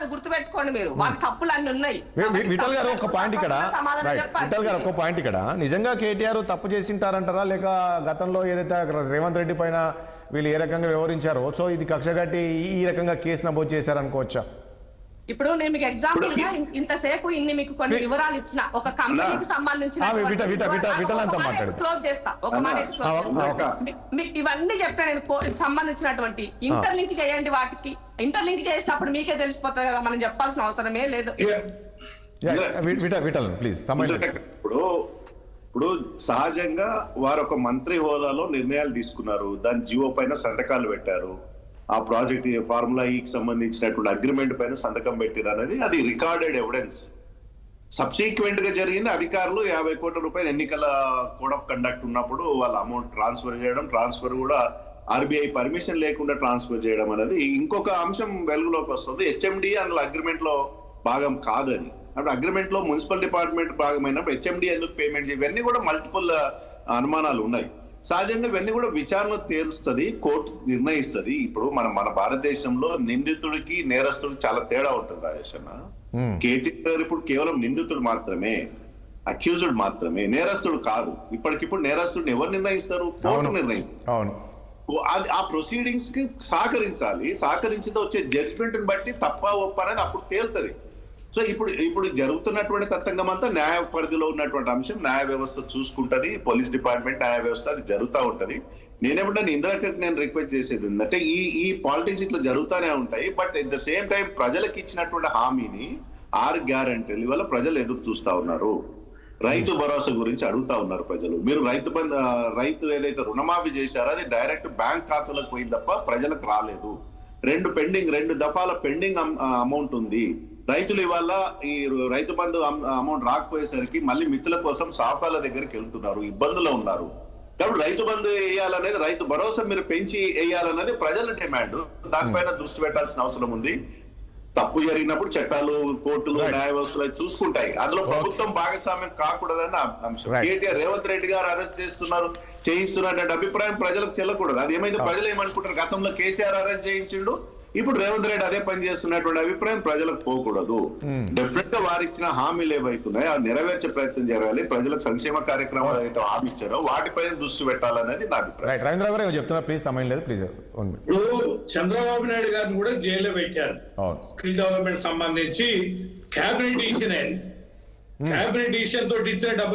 అది గుర్తుపెట్టుకోండి మీరు. వాళ్ళ తప్పులు అన్ని ఉన్నాయి. విఠల్ గారు ఒక పాయింట్ ఇక్కడ నిజంగా కేటీఆర్ తప్పు చేసింటారంటారా, లేక గతంలో ఏదైతే రేవంత్ రెడ్డి పైన వీళ్ళు ఏ రకంగా వ్యవహరించారో సో ఇది కక్ష కట్టి ఈ రకంగా కేసు నమోదు చేశారనుకోవచ్చా? ఇప్పుడు నేను మీకు ఎగ్జాంపుల్ గా ఇంతసేపు ఇన్ని మీకు కొన్ని వివరాలు ఇచ్చిన ఒక కంపెనీకి సంబంధించిన క్లోజ్ చేస్తా. ఒక మాట ఇవన్నీ చెప్పా నేను సంబంధించినటువంటి ఇంటర్లింక్ చేయండి. వాటికి ఇంటర్లింక్ చేసినప్పుడు మీకే తెలిసిపోతుంది కదా, మనం చెప్పాల్సిన అవసరమే లేదు. ఇప్పుడు సహజంగా వారు ఒక మంత్రి హోదాలో నిర్ణయాలు తీసుకున్నారు, దాని జీవో పైన సంతకాలు పెట్టారు, ఆ ప్రాజెక్ట్ ఫార్ములా ఈకి సంబంధించినటువంటి అగ్రిమెంట్ పైన సంతకం పెట్టారు అనేది అది రికార్డెడ్ ఎవిడెన్స్. సబ్సిక్వెంట్ గా జరిగింది అధికారులు 50 కోట్ల రూపాయలు ఎన్నికల కోడ్ ఆఫ్ కండక్ట్ ఉన్నప్పుడు వాళ్ళ అమౌంట్ ట్రాన్స్ఫర్ చేయడం, ట్రాన్స్ఫర్ కూడా ఆర్బీఐ పర్మిషన్ లేకుండా ట్రాన్స్ఫర్ చేయడం అనేది ఇంకొక అంశం వెలుగులోకి వస్తుంది. హెచ్ఎండి అందులో అగ్రిమెంట్ లో భాగం కాదని, అప్పుడు అగ్రిమెంట్ లో మున్సిపల్ డిపార్ట్మెంట్ భాగమైనప్పుడు హెచ్ఎండి ఎందుకు పేమెంట్ ఇవన్నీ కూడా మల్టిపుల్ అనుమానాలు ఉన్నాయి. సహజంగా ఇవన్నీ కూడా విచారణ తేలుస్తుంది, కోర్టు నిర్ణయిస్తుంది. ఇప్పుడు మన భారతదేశంలో నిందితుడికి నేరస్తుడికి చాలా తేడా ఉంటుంది రాజేష్ అన్న. కేటీఆర్ ఇప్పుడు కేవలం నిందితుడు మాత్రమే, అక్యూజ్డ్ మాత్రమే, నేరస్తుడు కాదు. ఇప్పటికిప్పుడు నేరస్తుడిని ఎవరు నిర్ణయిస్తారు? కోర్టు నిర్ణయిస్తారు. ఆ ప్రొసీడింగ్స్ కి సహకరించాలి. సహకరించితే వచ్చే జడ్జిమెంట్ ని బట్టి తప్ప ఒప్ప అనేది అప్పుడు తేలుతుంది. సో ఇప్పుడు జరుగుతున్నటువంటి తతంగం అంతా న్యాయ పరిధిలో ఉన్నటువంటి అంశం. న్యాయ వ్యవస్థ చూసుకుంటది, పోలీస్ డిపార్ట్మెంట్, న్యాయ వ్యవస్థ అది జరుగుతూ ఉంటది. నేనేమంటే ఇందిరాకి నేను రిక్వెస్ట్ చేసేది ఏంటంటే ఈ పాలిటిక్స్ ఇట్లా జరుగుతూనే ఉంటాయి. But at the same time ప్రజలకు ఇచ్చినటువంటి హామీని 6 గ్యారంటీలు వల్ల ప్రజలు ఎదురు చూస్తా ఉన్నారు. రైతు భరోసా గురించి అడుగుతా ఉన్నారు ప్రజలు. మీరు రైతు ఏదైతే రుణమాఫీ చేశారో అది డైరెక్ట్ బ్యాంక్ ఖాతాలకు పోయింది తప్ప ప్రజలకు రాలేదు. 2 దఫాల పెండింగ్ అమౌంట్ ఉంది. రైతులు ఇవాళ ఈ రైతు బంధు అమౌంట్ రాకపోయేసరికి మళ్ళీ మిత్రుల కోసం సాహుకారుల దగ్గరికి వెళ్తున్నారు, ఇబ్బందులు ఉన్నారు. కాబట్టి రైతు బంధు వేయాలనేది, రైతు భరోసా మీరు పెంచి వేయాలన్నది ప్రజల డిమాండ్. దానిపైన దృష్టి పెట్టాల్సిన అవసరం ఉంది. తప్పు జరిగినప్పుడు చట్టాలు, కోర్టులు, న్యాయ వ్యవస్థలు చూసుకుంటాయి. అందులో ప్రభుత్వం భాగస్వామ్యం కాకూడదని అంశం. కేటీఆర్ రేవంత్ రెడ్డి గారు అరెస్ట్ చేయిస్తున్నటువంటి అభిప్రాయం ప్రజలకు చెల్లకూడదు. అది ఏమైంది, ప్రజలు ఏమనుకుంటారు? గతంలో కేసీఆర్ అరెస్ట్ చేయించిండు, ఇప్పుడు రేవంత్ రెడ్డి అదే పని చేస్తున్నటువంటి అభిప్రాయం ప్రజలకు పోకూడదు. డెఫినెట్ గా వారు ఇచ్చిన హామీలు ఏవైతున్నాయో అవి నెరవేర్చే ప్రయత్నం చేయాలి. ప్రజలకు సంక్షేమ కార్యక్రమాలు అయితే హామీ ఇచ్చారో వాటిపైన దృష్టి పెట్టాలనేది నా అభిప్రాయం. రవీంద్ర గారు చెప్తున్నా, ప్లీజ్ సమయం లేదు, ప్లీజ్. ఇప్పుడు చంద్రబాబు నాయుడు గారిని కూడా జైల్లో పెట్టారు. స్కిల్ డెవలప్మెంట్ సంబంధించి క్యాబినెట్ డిసిషన్ తోటి ఇచ్చిన డబ్బు